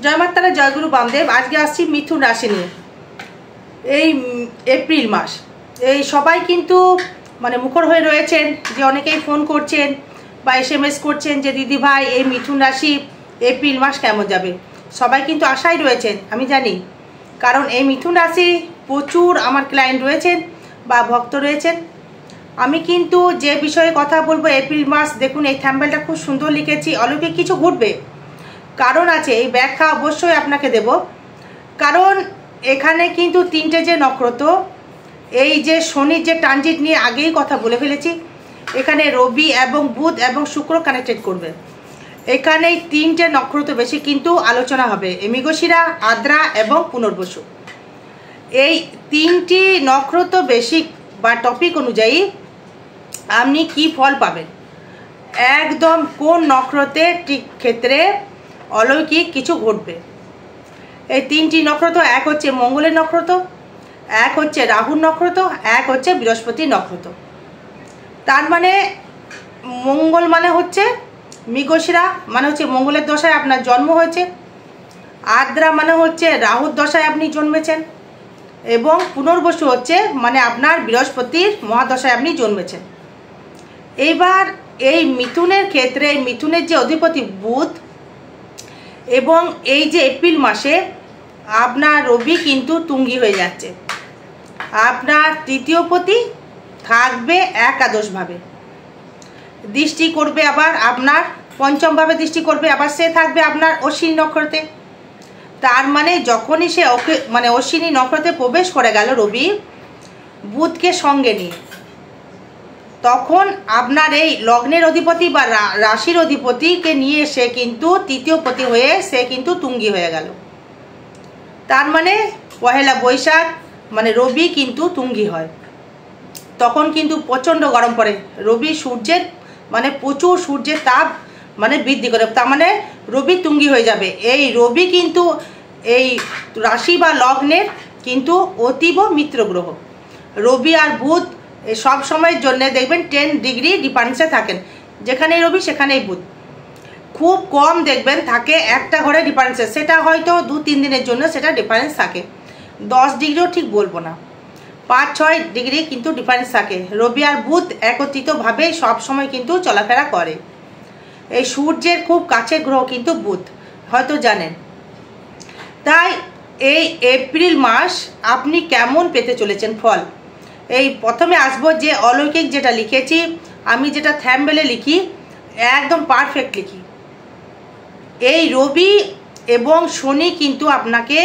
জয় মাতারা, জয়গুরু বামদেব। আজকে আসছি মিথুন রাশি নিয়ে। এই এপ্রিল মাস এই সবাই কিন্তু মানে মুখর হয়ে রয়েছেন, যে অনেকেই ফোন করছেন বা SMS করছেন যে দিদি ভাই এই মিথুন রাশি এপ্রিল মাস কেমন যাবে। সবাই কিন্তু আশায় রয়েছেন, আমি জানি, কারণ এই মিথুন রাশি প্রচুর আমার ক্লায়েন্ট রয়েছেন বা ভক্ত রয়েছেন। আমি কিন্তু যে বিষয়ে কথা বলবো এপ্রিল মাস, দেখুন এই থ্যাম্বনেলটা খুব সুন্দর লিখেছি, অলৌকিক কিছু ঘটবে, কারণ আছে। এই ব্যাখ্যা অবশ্যই আপনাকে দেব, কারণ এখানে কিন্তু তিনটে যে নক্ষত্র, এই যে শনির যে ট্রানজিট নিয়ে আগেই কথা বলে ফেলেছি, এখানে রবি এবং বুধ এবং শুক্র কানেক্টেড করবে। এখানে এই তিনটে নক্ষত্র বেশি কিন্তু আলোচনা হবে, মৃগশিরা, আদ্রা এবং পুনর্বসু। এই তিনটি নক্ষত্র বেশি বা টপিক অনুযায়ী আপনি কি ফল পাবেন, একদম কোন নক্ষত্রের ক্ষেত্রে অলৌকিক কিছু ঘটবে। এই তিনটি নক্ষত্র, এক হচ্ছে মঙ্গলের নক্ষত্র, এক হচ্ছে রাহুর নক্ষত্র, এক হচ্ছে বৃহস্পতির নক্ষত্র। তার মানে মঙ্গল মানে হচ্ছে মৃগশিরা, মানে হচ্ছে মঙ্গলের দশায় আপনার জন্ম হয়েছে। আদ্রা মানে হচ্ছে রাহুর দশায় আপনি জন্মেছেন, এবং পুনর্বসু হচ্ছে মানে আপনার বৃহস্পতির মহাদশায় আপনি জন্মেছেন। এইবার এই মিথুনের ক্ষেত্রে, মিথুনের যে অধিপতি বুধ, এবং এই যে এপ্রিল মাসে আপনার রবি কিন্তু তুঙ্গি হয়ে যাচ্ছে। আপনার তৃতীয় পতি থাকবে একাদশভাবে, দৃষ্টি করবে আবার আপনার পঞ্চমভাবে দৃষ্টি করবে, আবার সে থাকবে আপনার অশ্বিনী নক্ষত্রে। তার মানে যখনই সে মানে অশ্বিনী নক্ষত্রে প্রবেশ করে গেল রবি বুধকে সঙ্গে নিয়ে, তখন আপনার এই লগ্নের অধিপতি বা রাশির অধিপতিকে নিয়ে সে কিন্তু তৃতীয় পতি হয়ে সে কিন্তু তুঙ্গি হয়ে গেল। তার মানে পহেলা বৈশাখ মানে রবি কিন্তু তুঙ্গি হয়, তখন কিন্তু প্রচণ্ড গরম পড়ে। রবি সূর্যের মানে প্রচুর সূর্যের তাপ মানে বৃদ্ধি করে, তার মানে রবি তুঙ্গি হয়ে যাবে। এই রবি কিন্তু এই রাশি বা লগ্নের কিন্তু অতীব মিত্র গ্রহ। রবি আর বুধ সব সময়ের জন্য দেখবেন 10 ডিগ্রি ডিফারেন্সে থাকেন, যেখানেই রবি সেখানেই বুধ। খুব কম দেখবেন থাকে একটা ঘরে ডিফারেন্সে, সেটা হয়তো 2-3 দিনের জন্য সেটা ডিফারেন্স থাকে, 10 ডিগ্রিও ঠিক বলবো না, 5-6 ডিগ্রি কিন্তু ডিফারেন্স থাকে। রবি আর বুধ একত্রিতভাবে সব সময় কিন্তু চলাফেরা করে। এই সূর্যের খুব কাছের গ্রহ কিন্তু বুধ, হয়তো জানেন। তাই এই এপ্রিল মাস আপনি কেমন পেতে চলেছেন ফল, এই প্রথমে আসবো যে অলৌকিক যেটা লিখেছি আমি, যেটা থ্যাম্বনেলে লিখি একদম পারফেক্ট লিখি। এই রবি এবং শনি কিন্তু আপনাকে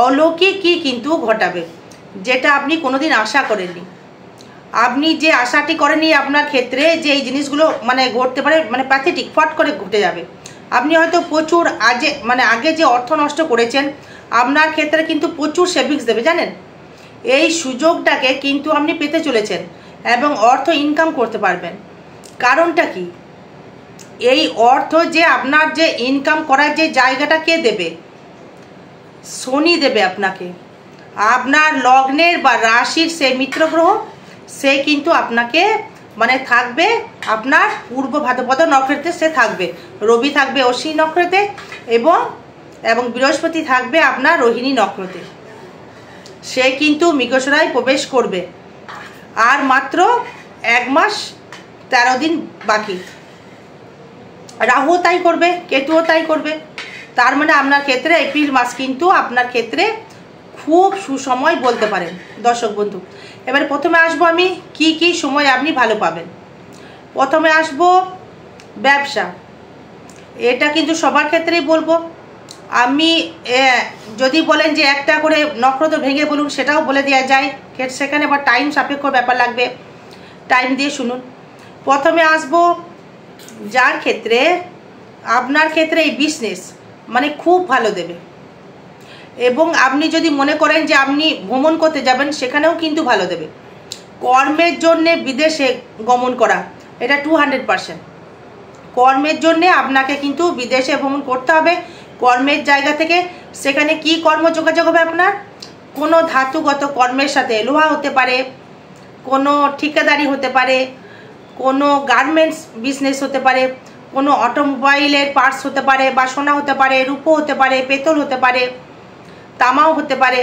অলৌকিক কি কিন্তু ঘটাবে, যেটা আপনি কোনোদিন আশা করেননি। আপনি যে আশাটি করেননি আপনার ক্ষেত্রে যে এই জিনিসগুলো মানে ঘটতে পারে, মানে প্যাথেটিক ফট করে ঘটে যাবে। আপনি হয়তো প্রচুর আগে যে অর্থ নষ্ট করেছেন, আপনার ক্ষেত্রে কিন্তু প্রচুর সেভিংস দেবে, জানেন। এই সুযোগটাকে কিন্তু আপনি পেতে চলেছেন এবং অর্থ ইনকাম করতে পারবেন। কারণটা কি, এই অর্থ যে আপনার যে ইনকাম করার যে জায়গাটা কে দেবে, শনি দেবে আপনাকে। আপনার লগ্নের বা রাশির সে মিত্র গ্রহ, সে কিন্তু আপনাকে মানে থাকবে আপনার পূর্ব ভাদ্রপদ নক্ষত্রে, সে থাকবে। রবি থাকবে অশ্বিনী নক্ষত্রে এবং বৃহস্পতি থাকবে আপনার রোহিণী নক্ষত্রে। সে কিন্তু মৃগশিরায় প্রবেশ করবে, আর মাত্র 1 মাস 13 দিন বাকি। রাহুও তাই করবে, কেতুও তাই করবে। তার মানে আপনার ক্ষেত্রে এপ্রিল মাস কিন্তু আপনার ক্ষেত্রে খুব সুসময় বলতে পারেন দর্শক বন্ধু। এবার প্রথমে আসবো আমি কি কি সময় আপনি ভালো পাবেন। প্রথমে আসবো ব্যবসা, এটা কিন্তু সবার ক্ষেত্রেই বলবো আমি। যদি বলেন যে একটা করে নক্ষত্র ভেঙে বলুন, সেটাও বলে দেওয়া যায়, সেখানে আবার টাইম সাপেক্ষ ব্যাপার লাগবে, টাইম দিয়ে শুনুন। প্রথমে আসবো যার ক্ষেত্রে আপনার ক্ষেত্রে এই বিজনেস মানে খুব ভালো দেবে, এবং আপনি যদি মনে করেন যে আপনি ভ্রমণ করতে যাবেন, সেখানেও কিন্তু ভালো দেবে। কর্মের জন্যে বিদেশে গমন করা, এটা 200%। কর্মের জন্যে আপনাকে কিন্তু বিদেশে ভ্রমণ করতে হবে। কর্মের জায়গা থেকে সেখানে কি কর্ম যোগাযোগ হবে আপনার, কোনো ধাতুগত কর্মের সাথে, লোহা হতে পারে, কোনো ঠিকাদারি হতে পারে, কোনো গার্মেন্টস বিজনেস হতে পারে, কোনো অটোমোবাইলের পার্টস হতে পারে, বা সোনা হতে পারে, রূপো হতে পারে, পেতল হতে পারে, তামাও হতে পারে।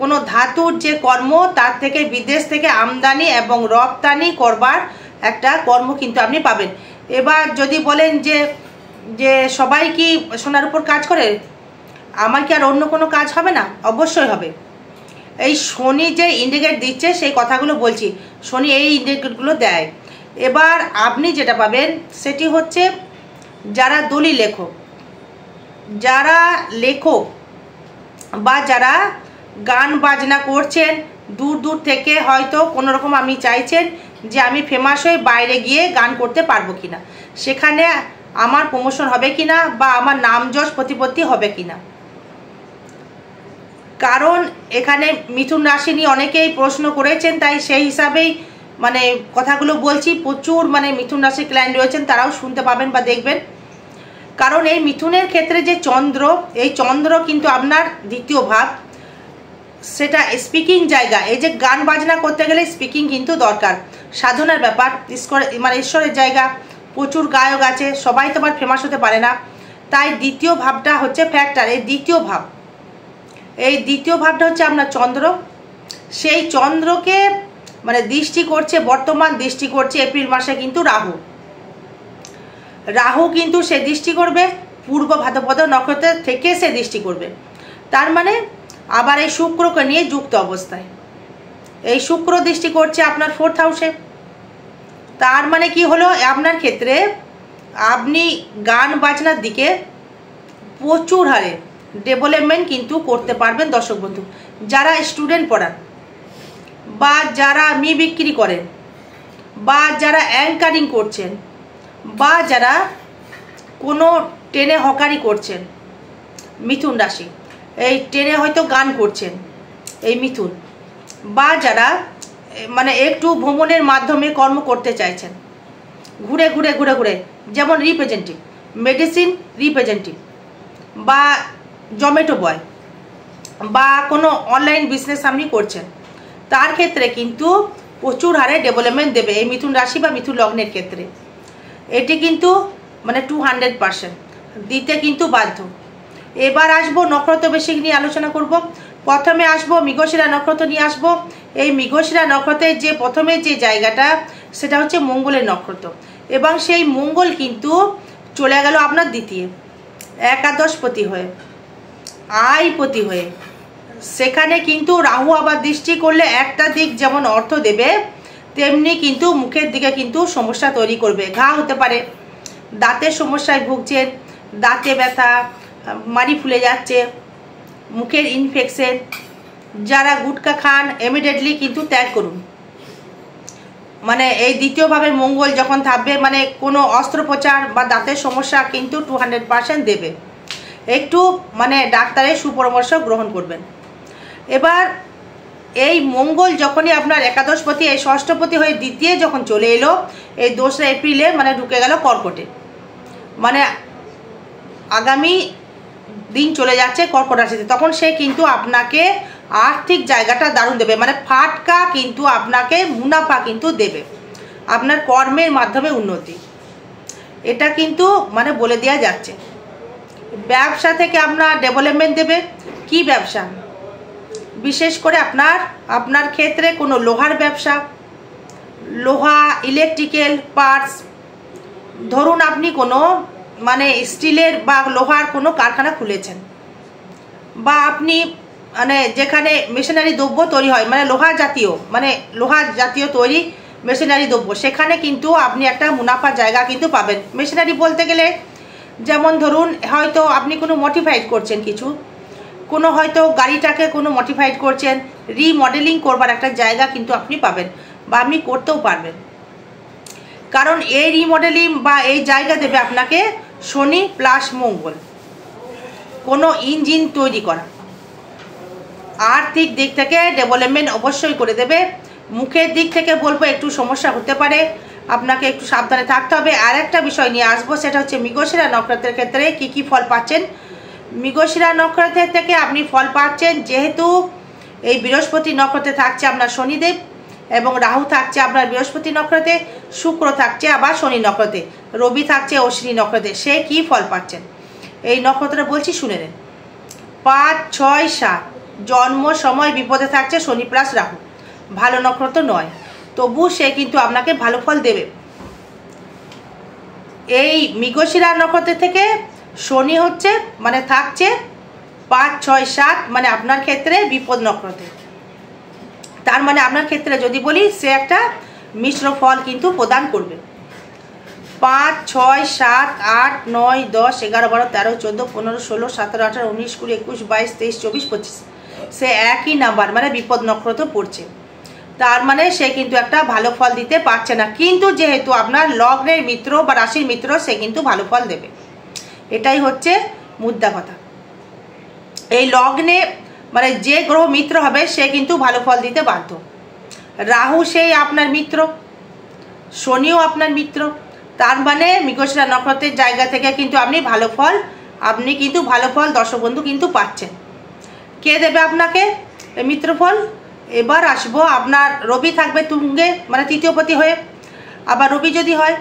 কোনো ধাতুর যে কর্ম, তার থেকে বিদেশ থেকে আমদানি এবং রপ্তানি করবার একটা কর্ম কিন্তু আপনি পাবেন। এবার যদি বলেন যে যে সবাই কি সোনার উপর কাজ করে, আমার কি আর অন্য কোনো কাজ হবে না? অবশ্যই হবে। এই শনি যে ইন্ডিকেট দিচ্ছে সেই কথাগুলো বলছি, শনি এই ইন্ডিকেটগুলো দেয়। এবার আপনি যেটা পাবেন সেটি হচ্ছে যারা দলিল লেখক, যারা লেখক বা যারা গান বাজনা করছেন, দূর দূর থেকে হয়তো কোনোরকম আপনি চাইছেন যে আমি ফেমাস হয়ে বাইরে গিয়ে গান করতে পারবো কিনা, সেখানে আমার প্রমোশন হবে কিনা, বা আমার নাম যশ প্রতিপত্তি হবে কিনা। কারণ এখানে মিথুন রাশি নিয়ে অনেকেই প্রশ্ন করেছেন, তাই সেই হিসাবেই মানে কথাগুলো বলছি। প্রচুর মানে মিথুন রাশির ক্লায়েন্ট রয়েছেন, তারাও শুনতে পাবেন বা দেখবেন। কারণ এই মিথুনের ক্ষেত্রে যে চন্দ্র, এই চন্দ্র কিন্তু আপনার দ্বিতীয় ভাব, সেটা স্পিকিং জায়গা। এই যে গান বাজনা করতে গেলে স্পিকিং কিন্তু দরকার, সাধনার ব্যাপার, মানে ঈশ্বরের জায়গা। প্রচুর গায়ক আছে, সবাই তো আবার ফেমাস হতে পারে না। তাই দ্বিতীয় ভাবটা হচ্ছে ফ্যাক্টর। এই দ্বিতীয় ভাবটা হচ্ছে আপনার চন্দ্র। সেই চন্দ্রকে মানে দৃষ্টি করছে, বর্তমান দৃষ্টি করছে এপ্রিল মাসে কিন্তু রাহু কিন্তু সে দৃষ্টি করবে পূর্ব ভাদ্রপদ নক্ষত্র থেকে, সে দৃষ্টি করবে। তার মানে আবার এই শুক্রকে নিয়ে যুক্ত অবস্থায় এই শুক্র দৃষ্টি করছে আপনার 4th হাউসে। তার মানে কি হলো, আপনার ক্ষেত্রে আপনি গান বাজনার দিকে প্রচুর হারে ডেভেলপমেন্ট কিন্তু করতে পারবেন। দর্শক বন্ধু, যারা স্টুডেন্ট পড়ান, বা যারা বিক্রি করেন, বা যারা অ্যাঙ্কারিং করছেন, বা যারা কোনো ট্রেনে হকারি করছেন, মিথুন রাশি, এই ট্রেনে হয়তো গান করছেন এই মিথুন, বা যারা মানে একটু ভ্রমণের মাধ্যমে কর্ম করতে চাইছেন, ঘুরে ঘুরে ঘুরে ঘুরে, যেমন রিপ্রেজেন্টেটিভ, মেডিসিন রিপ্রেজেন্টেটিভ, বা জোম্যাটো বয়, বা কোনো অনলাইন বিজনেস আপনি করছেন, তার ক্ষেত্রে কিন্তু প্রচুর হারে ডেভেলপমেন্ট দেবে এই মিথুন রাশি বা মিথুন লগ্নের ক্ষেত্রে। এটি কিন্তু মানে 200% দিতে কিন্তু বাধ্য। এবার আসবো নক্ষত্র বেশিক নিয়ে আলোচনা করব। প্রথমে আসবো মৃগশিরা নক্ষত্র নিয়ে আসবো। এই মৃগশিরা নক্ষত্রের যে প্রথমে যে জায়গাটা, সেটা হচ্ছে মঙ্গলের নক্ষত্র, এবং সেই মঙ্গল কিন্তু চলে গেল আপনার দ্বিতীয় একাদশপতি হয়ে, আয়পতি হয়ে। সেখানে কিন্তু রাহু আবার দৃষ্টি করলে একটা দিক যেমন অর্থ দেবে, তেমনি কিন্তু মুখের দিকে কিন্তু সমস্যা তৈরি করবে। ঘা হতে পারে, দাঁতের সমস্যায় ভুগছেন, দাঁতে ব্যথা, মাড়ি ফুলে যাচ্ছে, মুখের ইনফেকশন। যারা গুটকা খান ইমিডিয়েটলি কিন্তু ত্যাগ করুন। মানে এই দ্বিতীয়ভাবে মঙ্গল যখন থাকবে, মানে কোনো অস্ত্রোপচার বা দাঁতের সমস্যা কিন্তু 200% দেবে। একটু মানে ডাক্তারের সুপরামর্শ গ্রহণ করবেন। এবার এই মঙ্গল যখনই আপনার একাদশপতি, এই ষষ্ঠপতি হয়ে দ্বিতীয় যখন চলে এলো, এই 2 এপ্রিলে মানে ঢুকে গেল কর্কটে। মানে আগামী দিন চলে যাচ্ছে কর্কট রাশিতে, তখন সে কিন্তু আপনাকে আর্থিক জায়গাটা দারুণ দেবে। মানে ফাটকা কিন্তু আপনাকে মুনাফা কিন্তু দেবে, আপনার কর্মের মাধ্যমে উন্নতি, এটা কিন্তু মানে বলে দেওয়া যাচ্ছে। ব্যবসা থেকে আপনার ডেভেলপমেন্ট দেবে। কি ব্যবসা? বিশেষ করে আপনার ক্ষেত্রে কোনো লোহার ব্যবসা, লোহা, ইলেকট্রিক্যাল পার্টস, ধরুন আপনি কোনো মানে স্টিলের বা লোহার কোনো কারখানা খুলেছেন, বা আপনি মানে যেখানে মেশিনারি দ্রব্য তৈরি হয়, মানে লোহা জাতীয় তৈরি মেশিনারি দ্রব্য, সেখানে কিন্তু আপনি একটা মুনাফার জায়গা কিন্তু পাবেন। মেশিনারি বলতে গেলে যেমন ধরুন হয়তো আপনি কোনো মডিফাইড করছেন, কোনো হয়তো গাড়িটাকে কোনো মডিফাইড করছেন, রিমডেলিং করবার একটা জায়গা কিন্তু আপনি পাবেন, বা আপনি করতেও পারবেন। কারণ এই রিমডেলিং বা এই জায়গা দেবে আপনাকে শনি প্লাস মঙ্গল। কোনো ইঞ্জিন তৈরি করা, আর্থিক দিক থেকে ডেভেলপমেন্ট অবশ্যই করে দেবে। মুখের দিক থেকে বলবো একটু সমস্যা হতে পারে, আপনাকে একটু সাবধানে থাকতে হবে। আর একটা বিষয় নিয়ে আসবো, সেটা হচ্ছে মৃগশিরা নক্ষত্রের ক্ষেত্রে কি কি ফল পাচ্ছেন। মৃগশিরা নক্ষত্রের থেকে আপনি ফল পাচ্ছেন, যেহেতু এই বৃহস্পতি নক্ষত্রে থাকছে আপনার শনিদেব, এবং রাহু থাকছে আপনার বৃহস্পতি নক্ষত্রে, শুক্র থাকছে আবার শনি নক্ষত্রে, রবি থাকছে অশ্বিনী নক্ষত্রে। সে কি ফল পাচ্ছেন এই নক্ষত্রটা বলছি, শুনে নেন। 5, 6, 7 জন্ম সময় বিপদে থাকছে শনি প্লাস রাহু, ভালো নক্ষত্র নয়, তবু সে কিন্তু আপনাকে ভালো ফল দেবে। এই মৃগশিরা নক্ষত্র থেকে শনি হচ্ছে মানে থাকছে 5, 6, 7 মানে আপনার ক্ষেত্রে বিপদ নক্ষত্রে। তার মানে আপনার ক্ষেত্রে যদি বলি, সে একটা মিশ্র ফল কিন্তু প্রদান করবে। 5, 6, 7, 8, 9, 10, 11, 12, 13, 14, 15, 16, 17, 18, 19, 20, 21, 22, 23, 24, 25 সে একই নাম্বার মানে বিপদ নক্ষত্র পড়ছে। তার মানে সে কিন্তু একটা ভালো ফল দিতে পারছে না, কিন্তু যেহেতু আপনার লগ্নের মিত্র বা রাশির মিত্র, সে কিন্তু ভালো ফল দেবে। এটাই হচ্ছে মুদ্রা কথা। এই লগ্নে মানে যে গ্রহ মিত্র হবে সে কিন্তু ভালো ফল দিতে বাধ্য। রাহু সেই আপনার মিত্র, শনিও আপনার মিত্র। তার মানে মৃগশিরা নক্ষত্রের জায়গা থেকে কিন্তু আপনি কিন্তু ভালো ফল দর্শক বন্ধু কিন্তু পাচ্ছেন। কে দেবে আপনাকে মিত্র ফল? এবার আসবো, আপনার রবি থাকবে তুঙ্গে মানে তৃতীয়পতি হয়ে। আবার রবি যদি হয়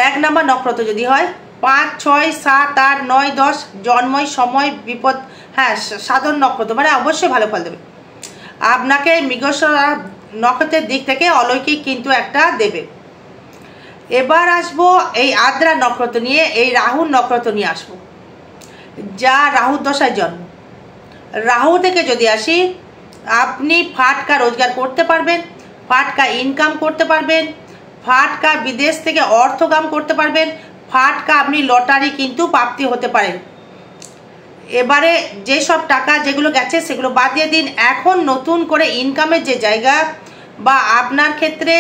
1 নম্বর নক্ষত্র, যদি হয় 5, 6, 7, 8, 9, 10 জন্মই সময় বিপদ, হ্যাঁ সাধন নক্ষত্র, মানে অবশ্যই ভালো ফল দেবে আপনাকে। মৃগশিরা নক্ষত্রের দিক থেকে অলৌকিক কিন্তু একটা দেবে। এবার আসবো এই আদ্রা নক্ষত্র নিয়ে, এই রাহুর নক্ষত্র নিয়ে আসবো, যা রাহুর দশায় জন্ম। রাহু থেকে যদি আসি, আপনি ফাটকা রোজগার করতে পারবেন, ফাটকা ইনকাম করতে পারবেন, ফাটকা বিদেশ থেকে অর্থকাম করতে পারবেন, ফাটকা আপনি লটারি কিন্তু প্রাপ্তি হতে পারেন। এবারে যেসব টাকা যেগুলো গেছে সেগুলো বাদ দিয়ে দিন। এখন নতুন করে ইনকামের যে জায়গা বা আপনার ক্ষেত্রে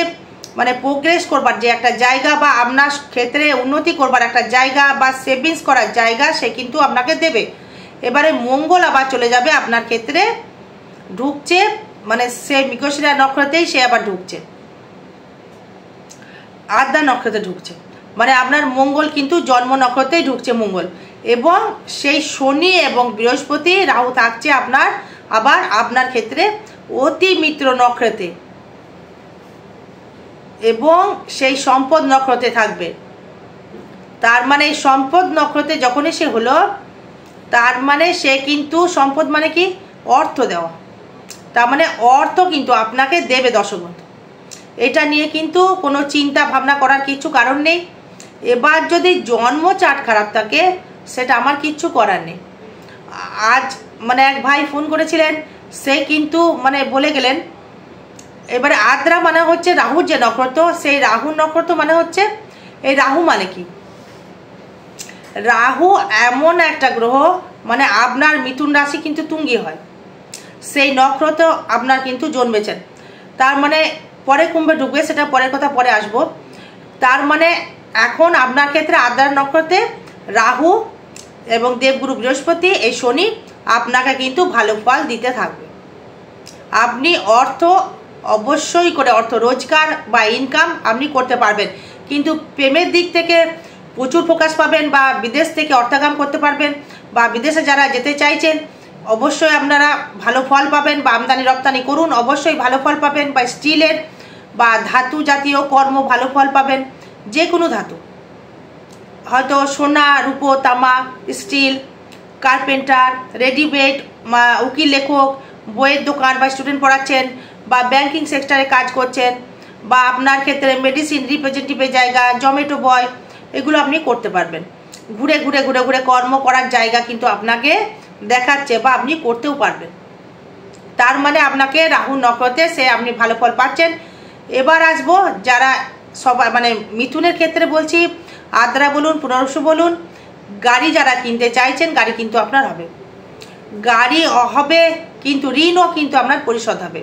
মানে প্রোগ্রেস করবার যে একটা জায়গা বা আপনার ক্ষেত্রে উন্নতি করবার একটা জায়গা বা সেভিংস করার জায়গা, সে কিন্তু আপনাকে দেবে। এবারে মঙ্গল আবার চলে যাবে আপনার ক্ষেত্রে, ঢুকছে মানে সে মৃগশিরা নক্ষত্রেই সে আবার ঢুকছে, আদ্রা নক্ষত্রে ঢুকছে, মানে আপনার মঙ্গল কিন্তু জন্ম নক্ষত্রেই ঢুকছে মঙ্গল। এবং সেই শনি এবং বৃহস্পতি রাহু থাকছে আপনার ক্ষেত্রে অতি মিত্র নক্ষত্রে, এবং সেই সম্পদ নক্ষত্রে থাকবে। তার মানে সম্পদ নক্ষত্রে যখনই সে হলো, তার মানে সে কিন্তু সম্পদ মানে কি অর্থ দেওয়া, তার মানে অর্থ কিন্তু আপনাকে দেবে দর্শক বন্ধু। এটা নিয়ে কিন্তু কোনো চিন্তা ভাবনা করার কিছু কারণ নেই। এবার যদি জন্ম চার্ট খারাপ থাকে, সেটা আমার কিচ্ছু করার নেই। আজ মানে এক ভাই ফোন করেছিলেন, সে কিন্তু মানে বলে গেলেন, এবারে আদ্রা মানে হচ্ছে রাহুর যে নক্ষত্র, সেই রাহু নক্ষত্র মানে হচ্ছে, এই রাহু মানে কি, রাহু এমন একটা গ্রহ মানে আপনার মিথুন রাশি কিন্তু তুঙ্গি হয়, সেই নক্ষত্র আপনার কিন্তু জন্মেছেন। তার মানে পরে কুম্ভে ঢুকবে, সেটা পরের কথা, পরে আসবো। তার মানে এখন আপনার ক্ষেত্রে আদ্রা নক্ষত্রে রাহু এবং দেবগুরু বৃহস্পতি, এই শনি আপনাকে কিন্তু ভালো ফল দিতে থাকবে। আপনি অবশ্যই করে অর্থ রোজগার বা ইনকাম আপনি করতে পারবেন, কিন্তু প্রেমের দিক থেকে প্রচুর ফোকাস পাবেন, বা বিদেশ থেকে অর্থাগাম করতে পারবেন, বা বিদেশে যারা যেতে চাইছেন অবশ্যই আপনারা ভালো ফল পাবেন, বা আমদানি রপ্তানি করুন অবশ্যই ভালো ফল পাবেন, বা স্টিলের বা ধাতু জাতীয় কর্ম ভালো ফল পাবেন। যে কোনো ধাতু, হয়তো সোনা, রূপো, তামা, স্টিল, কার্পেন্টার, রেডিমেড, উকিল, লেখক, বইয়ের দোকান বা স্টুডেন্ট পড়াচ্ছেন, বা ব্যাংকিং সেক্টরে কাজ করছেন, বা আপনার ক্ষেত্রে মেডিসিন রিপ্রেজেন্টেটিভের জায়গা, জমেটো বয়, এগুলো আপনি করতে পারবেন। ঘুরে ঘুরে ঘুরে ঘুরে কর্ম করার জায়গা কিন্তু আপনাকে দেখাচ্ছে, বা আপনি করতেও পারবেন। তার মানে আপনাকে রাহু নক্ষত্রে সে আপনি ভালো ফল পাচ্ছেন। এবার আসবো যারা সবাই মানে মিথুনের ক্ষেত্রে বলছি, আদ্রা বলুন, পুনর্বসু বলুন, গাড়ি যারা কিনতে চাইছেন, গাড়ি কিন্তু আপনার হবে, গাড়ি হবে, কিন্তু ঋণও কিন্তু আপনার পরিশোধ হবে।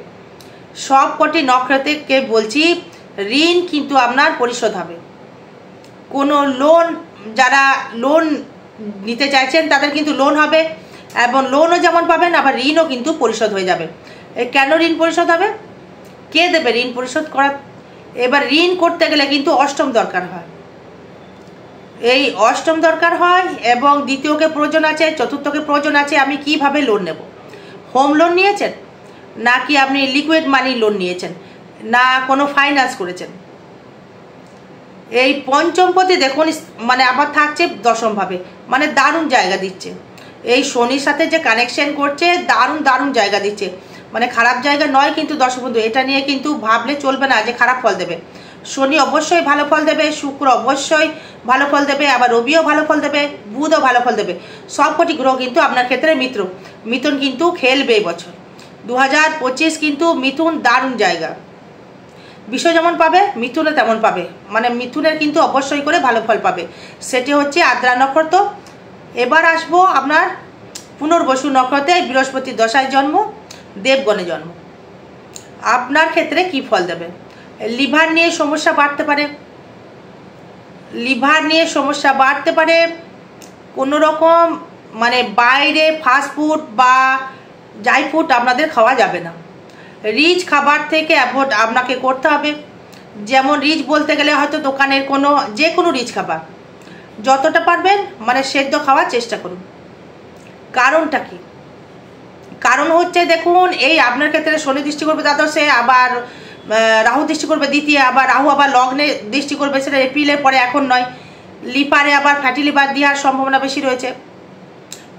সব কটি নক্ষত্রকে বলছি, ঋণ কিন্তু আপনার পরিশোধ হবে। কোনো লোন, যারা লোন নিতে চাইছেন তাদের কিন্তু লোন হবে, এবং লোনও যেমন পাবেন, আবার ঋণও কিন্তু পরিশোধ হয়ে যাবে। কেন ঋণ পরিশোধ হবে? কে দেবে ঋণ পরিশোধ করা? এবার ঋণ করতে গেলে কিন্তু অষ্টম দরকার হয়, এই অষ্টম দরকার হয়, এবং দ্বিতীয়কে প্রয়োজন আছে, চতুর্থকে প্রয়োজন আছে। আমি কিভাবে লোন নেব? হোম লোন নিয়েছেন নাকি আপনি লিকুইড মানি লোন নিয়েছেন? না কোনো ফাইন্যান্স করেছেন। এই পঞ্চমপতি দেখুন মানে আবার থাকছে দশমভাবে, মানে দারুণ জায়গা দিচ্ছে। এই শনির সাথে যে কানেকশন করছে দারুণ দারুণ জায়গা দিচ্ছে, মানে খারাপ জায়গা নয় কিন্তু দর্শক বন্ধু, এটা নিয়ে কিন্তু ভাবলে চলবে না যে খারাপ ফল দেবে। শনি অবশ্যই ভালো ফল দেবে, শুক্র অবশ্যই ভালো ফল দেবে, আবার রবিও ভালো ফল দেবে, বুধও ভালো ফল দেবে। সবকটি গ্রহ কিন্তু আপনার ক্ষেত্রে মিথুন কিন্তু খেলবে এই বছর 2025 কিন্তু মিথুন দারুণ জায়গা। বিষয় যেমন পাবে মিথুনে তেমন পাবে, মানে মিথুনের কিন্তু অবশ্যই করে ভালো ফল পাবে। সেটি হচ্ছে আদ্রা নক্ষত্র। এবার আসবো আপনার পুনর্বসু নক্ষত্রে, বৃহস্পতি দশায় জন্ম, দেবগণে জন্ম। আপনার ক্ষেত্রে কি ফল দেবে? লিভার নিয়ে সমস্যা বাড়তে পারে, লিভার নিয়ে সমস্যা বাড়তে পারে। কোনো রকম মানে বাইরে ফাস্টফুড বা ড্রাই ফুড আপনাদের খাওয়া যাবে না। রিচ খাবার থেকে অ্যাভয়েড আপনাকে করতে হবে। যেমন রিচ বলতে গেলে হয়তো দোকানের যে কোনো রিচ খাবার যতটা পারবেন মানে সেদ্ধ খাওয়ার চেষ্টা করুন। কারণটা কি? কারণ হচ্ছে দেখুন, এই আপনার ক্ষেত্রে শনি দৃষ্টি করবে দ্বাদশে, আবার রাহু দৃষ্টি করবে দ্বিতীয়, আবার রাহু আবার লগ্নে দৃষ্টি করবে, সেটা এপ্রিলের পরে, এখন নয়। লিভারে আবার ফ্যাটি লিভার দেওয়ার সম্ভাবনা বেশি রয়েছে।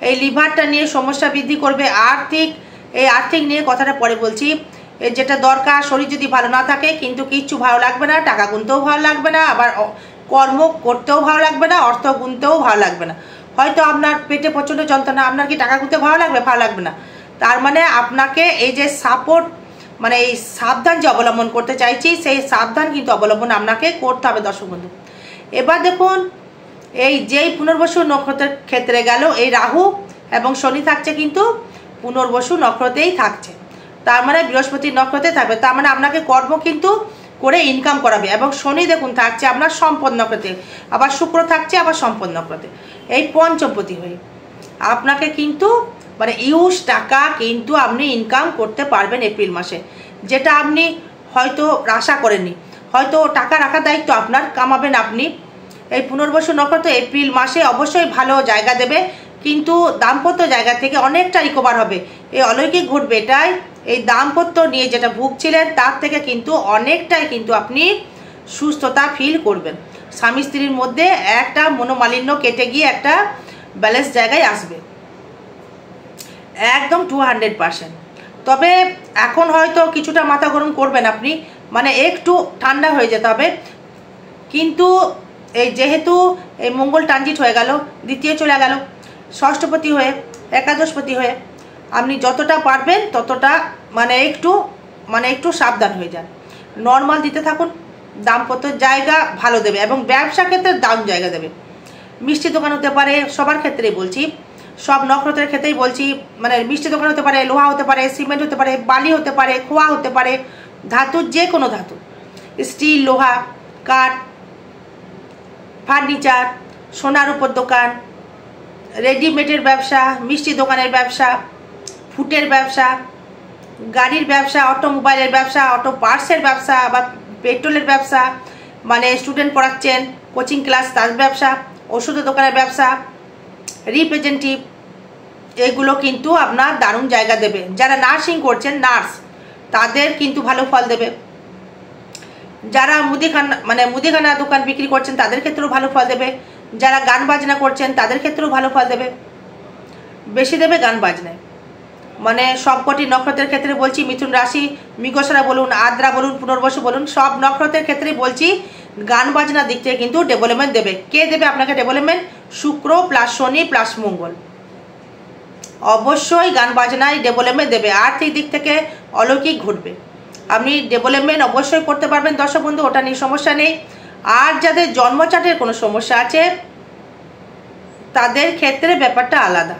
এই লিভারটা নিয়ে সমস্যা বৃদ্ধি করবে। আর্থিক নিয়ে কথাটা পরে বলছি। যেটা দরকার, শরীর যদি ভালো না থাকে কিন্তু কিচ্ছু ভালো লাগবে না, টাকা গুনতেও ভালো লাগবে না, আবার কর্ম করতেও ভালো লাগবে না, অর্থ গুনতেও ভালো লাগবে না। হয়তো আপনার পেটে প্রচণ্ড যন্ত্রণা, আপনার কি টাকা গুনতে ভালো লাগবে? ভালো লাগবে না। তার মানে আপনাকে এই যে মানে এই সাবধান যে অবলম্বন করতে চাইছি, সেই সাবধান কিন্তু অবলম্বন আপনাকে করতে হবে দর্শক বন্ধু। এবার দেখুন, এই যেই পুনর্বসু নক্ষত্রের ক্ষেত্রে গেল, এই রাহু এবং শনি থাকছে কিন্তু পুনর্বসু নক্ষত্রেই থাকছে, তার মানে বৃহস্পতির নক্ষত্রে থাকবে। তার মানে আপনাকে কর্ম কিন্তু করে ইনকাম করাবে। এবং শনি দেখুন থাকছে আপনার সম্পদ নক্ষত্রে, আবার শুক্র থাকছে আবার সম্পদ নক্ষত্রে, এই পঞ্চমপতি হয়ে আপনাকে কিন্তু মানে ইউজ টাকা কিন্তু আপনি ইনকাম করতে পারবেন এপ্রিল মাসে, যেটা আপনি হয়তো আশা করেননি। হয়তো টাকা রাখার দায়িত্ব আপনার, কামাবেন আপনি। এই পুনর্বসু নক্ষত্র এপ্রিল মাসে অবশ্যই ভালো জায়গা দেবে, কিন্তু দাম্পত্য জায়গা থেকে অনেকটা রিকভার হবে। এই অলৌকিক ঘটবে এটাই, এই দাম্পত্য নিয়ে যেটা ভুগছিলেন তার থেকে কিন্তু অনেকটাই কিন্তু আপনি সুস্থতা ফিল করবেন। স্বামী স্ত্রীর মধ্যে একটা মনোমালিন্য কেটে গিয়ে একটা ব্যালেন্স জায়গায় আসবে একদম 200%। তবে এখন হয়তো কিছুটা মাথা গরম করবেন আপনি, মানে একটু ঠান্ডা হয়ে যেতে হবে। কিন্তু এই যেহেতু এই মঙ্গল ট্রানজিট হয়ে গেল, দ্বিতীয় চলে গেল, ষষ্ঠপতি হয়ে, একাদশপতি হয়ে, আপনি যতটা পারবেন ততটা মানে একটু সাবধান হয়ে যান। নর্মাল দিতে থাকুন, দাম্পত্য জায়গা ভালো দেবে এবং ব্যবসা ক্ষেত্রে দারুণ জায়গা দেবে। মিষ্টি দোকান হতে পারে, সবার ক্ষেত্রেই বলছি, সব নক্ষত্রের ক্ষেত্রেই বলছি, মানে মিষ্টি দোকান হতে পারে, লোহা হতে পারে, সিমেন্ট হতে পারে, বালি হতে পারে, খোয়া হতে পারে, ধাতুর যে কোনো ধাতু, স্টিল, লোহা, কাঠ, ফার্নিচার, সোনার উপর দোকান, রেডিমেডের ব্যবসা, মিষ্টি দোকানের ব্যবসা, ফুটের ব্যবসা, গাড়ির ব্যবসা, অটোমোবাইলের ব্যবসা, অটো পার্টসের ব্যবসা, বা পেট্রোলের ব্যবসা, মানে স্টুডেন্ট পড়াচ্ছেন, কোচিং ক্লাস, তার ব্যবসা, ওষুধের দোকানের ব্যবসা, রিপ্রেজেন্টেটিভ, এগুলো কিন্তু আপনার দারুণ জায়গা দেবে। যারা নার্সিং করছেন, নার্স, তাদের কিন্তু ভালো ফল দেবে। যারা মুদিখানা দোকান বিক্রি করছেন তাদের ক্ষেত্রেও ভালো ফল দেবে। যারা গান বাজনা করছেন তাদের ক্ষেত্রেও ভালো ফল দেবে। বেশি দেবে গান বাজনায়, মানে সবকটি নক্ষত্রের ক্ষেত্রে বলছি, মিথুন রাশি, মৃগশিরা বলুন, আদ্রা বলুন, পুনর্বসু বলুন, সব নক্ষত্রের ক্ষেত্রেই বলছি গান বাজনার দিক থেকে কিন্তু ডেভেলপমেন্ট দেবে। কে দেবে আপনাকে ডেভেলপমেন্ট? শুক্র প্লাস শনি প্লাস মঙ্গল অবশ্যই গান বাজনায় ডেভেলপমেন্ট দেবে। আর্থিক দিক থেকে অলৌকিক ঘটবে, আপনি ডেভেলপমেন্ট অবশ্যই করতে পারবেন দর্শক বন্ধু, ওটা নিয়ে সমস্যা নেই। আর যাদের জন্মচাটের কোনো সমস্যা আছে তাদের ক্ষেত্রে ব্যাপারটা আলাদা,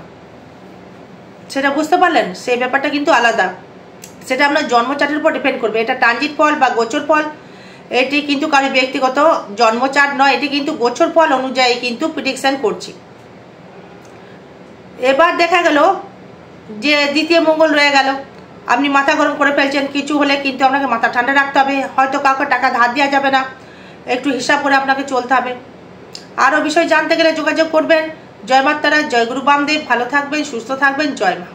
সেটা বুঝতে পারলেন? সেই ব্যাপারটা কিন্তু আলাদা, সেটা আপনার জন্মচাটের উপর ডিপেন্ড করবে। এটা ট্রানজিট ফল বা গোচর ফল, এটি কিন্তু কারো ব্যক্তিগত জন্মচাট নয়, এটি কিন্তু গোচর ফল অনুযায়ী কিন্তু প্রেডিকশন করছি। এবার দেখা গেল যে দ্বিতীয় মঙ্গল রয়ে গেল, আপনি মাথা গরম করে ফেলছেন, কিছু হলে কিন্তু আপনাকে মাথা ঠান্ডা রাখতে হবে। হয়তো কাউকে টাকা ধার দেওয়া যাবে না, একটু হিসাব করে আপনাকে চলতে হবে। আরও বিষয় জানতে গেলে যোগাযোগ করবেন। জয় মাতারা, জয় গুরু বামদেব। ভালো থাকবেন, সুস্থ থাকবেন, জয় মা।